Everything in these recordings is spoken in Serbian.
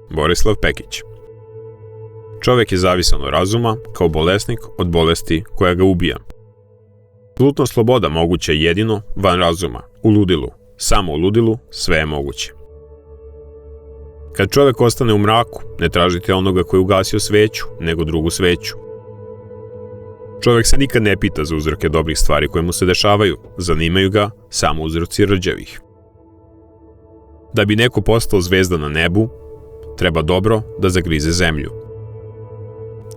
Borislav Pekić. Čovjek je zavisan od razuma kao bolesnik od bolesti koja ga ubija. Apsolutna sloboda moguća je jedino van razuma, u ludilu. Samo u ludilu sve je moguće. Kad čovjek ostane u mraku, ne tražite onoga koji je ugasio sveću, nego drugu sveću. Čovjek se nikad ne pita za uzroke dobrih stvari koje mu se dešavaju, zanimaju ga samo uzroci rđavih. Da bi neko postao zvezda na nebu, treba dobro da zagrize zemlju.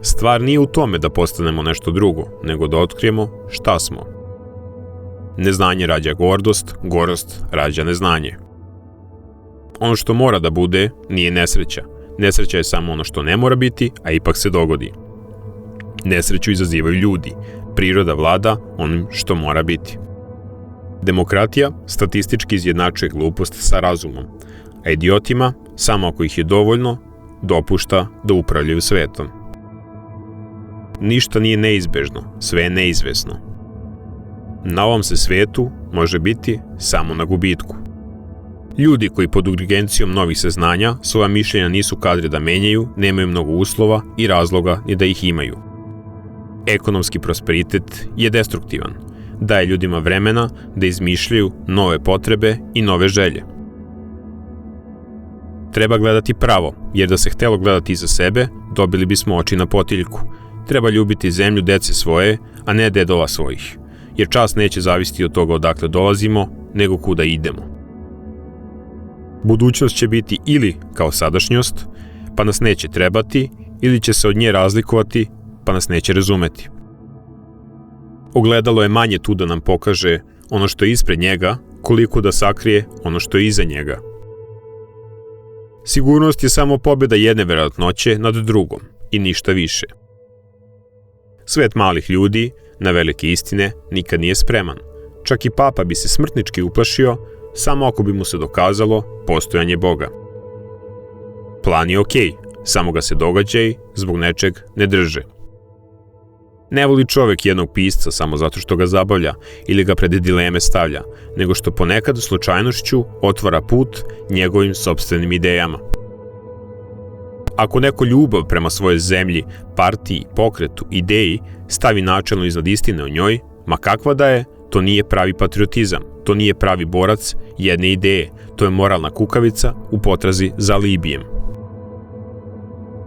Stvar nije u tome da postanemo nešto drugo, nego da otkrijemo šta smo. Neznanje rađa gordost, gorost rađa neznanje. Ono što mora da bude nije nesreća. Nesreća je samo ono što ne mora biti, a ipak se dogodi. Nesreću izazivaju ljudi. Priroda vlada onim što mora biti. Demokratija statistički izjednačuje glupost sa razumom, a idiotima, samo ako ih je dovoljno, dopušta da upravljaju svetom. Ništa nije neizbežno, sve je neizvesno. Na ovom se svetu može biti samo na gubitku. Ljudi koji pod urgencijom novih saznanja svoja mišljenja nisu kadri da menjaju, nemaju mnogo uslova i razloga ni da ih imaju. Ekonomski prosperitet je destruktivan, daje ljudima vremena da izmišljaju nove potrebe i nove želje. Treba gledati pravo, jer da se htelo gledati iza sebe, dobili bismo oči na potiljku. Treba ljubiti zemlju dece svoje, a ne dedova svojih, jer čast neće zavisiti od toga odakle dolazimo, nego kuda idemo. Budućnost će biti ili kao sadašnjost, pa nas neće trebati, ili će se od nje razlikovati, pa nas neće razumeti. Ogledalo je manje tu da nam pokaže ono što je ispred njega, koliko da sakrije ono što je iza njega. Sigurnost je samo pobjeda jedne verovatnoće nad drugom i ništa više. Svet malih ljudi na velike istine nikad nije spreman. Čak i papa bi se smrtnički uplašio samo ako bi mu se dokazalo postojanje Boga. Plan je okej, samo ga se događaji zbog nečeg ne drže. Ne voli čovjek jednog pisca samo zato što ga zabavlja ili ga pred dileme stavlja, nego što ponekad slučajnošću otvara put njegovim sopstvenim idejama. Ako neko ljubav prema svojoj zemlji, partiji, pokretu, ideji stavi načelno iznad istine o njoj, ma kakva da je, to nije pravi patriotizam, to nije pravi borac jedne ideje, to je moralna kukavica u potrazi za alibijem.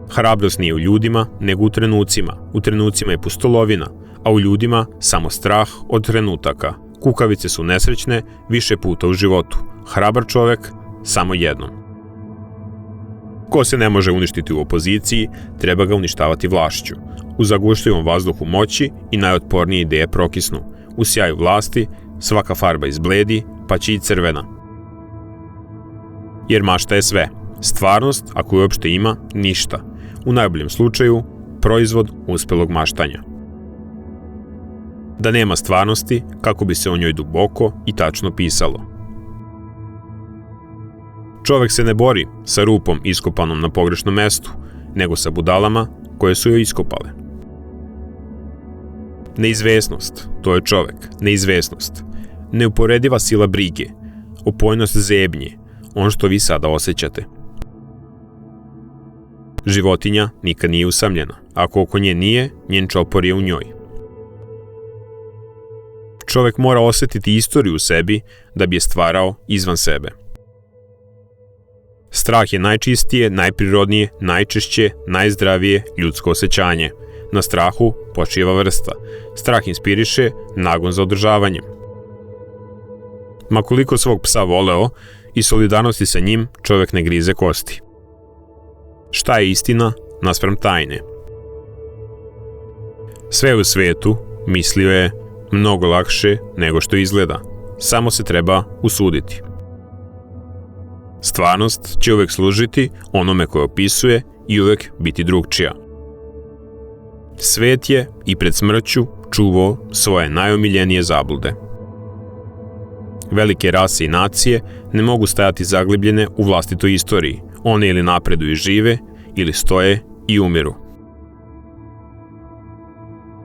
Hrabrost nije u ljudima, nego u trenucima. U trenucima je pustolovina, a u ljudima samo strah od trenutaka. Kukavice su nesrećne više puta u životu. Hrabar čovek samo jednom. Ko se ne može uništiti u opoziciji, treba ga uništavati vlašću. U zagušljivom vazduhu moći i najotpornije ideje prokisnu. U sjaju vlasti svaka farba izbledi, pa će i crvena. Jer mašta je sve. Stvarnost, ako je uopšte ima, ništa. U najboljem slučaju, proizvod uspelog maštanja. Da nema stvarnosti, kako bi se o njoj duboko i tačno pisalo. Čovek se ne bori sa rupom iskopanom na pogrešnom mestu, nego sa budalama koje su joj iskopale. Neizvesnost, to je čovek, neizvesnost. Neuporediva sila brige, opojnost zebnje, ono što vi sada osjećate. Životinja nikad nije usamljena. Ako oko nje nije, njen čopor je u njoj. Čovek mora osjetiti istoriju u sebi da bi je stvarao izvan sebe. Strah je najčistije, najprirodnije, najčešće, najzdravije ljudsko osjećanje. Na strahu počiva vrsta. Strah inspiriše nagon za održavanjem. Ma koliko svog psa voleo i solidarnosti sa njim, čovek ne grize kosti. Šta je istina naspram tajne? Sve u svetu, mislio je, mnogo lakše nego što izgleda. Samo se treba usuditi. Stvarnost će uvek služiti onome koje opisuje i uvek biti drugčija. Svet je i pred smrću čuvao svoje najomiljenije zablude. Velike rase i nacije ne mogu stajati zaglibljene u vlastitoj istoriji. One ili napreduju i žive, ili stoje i umiru.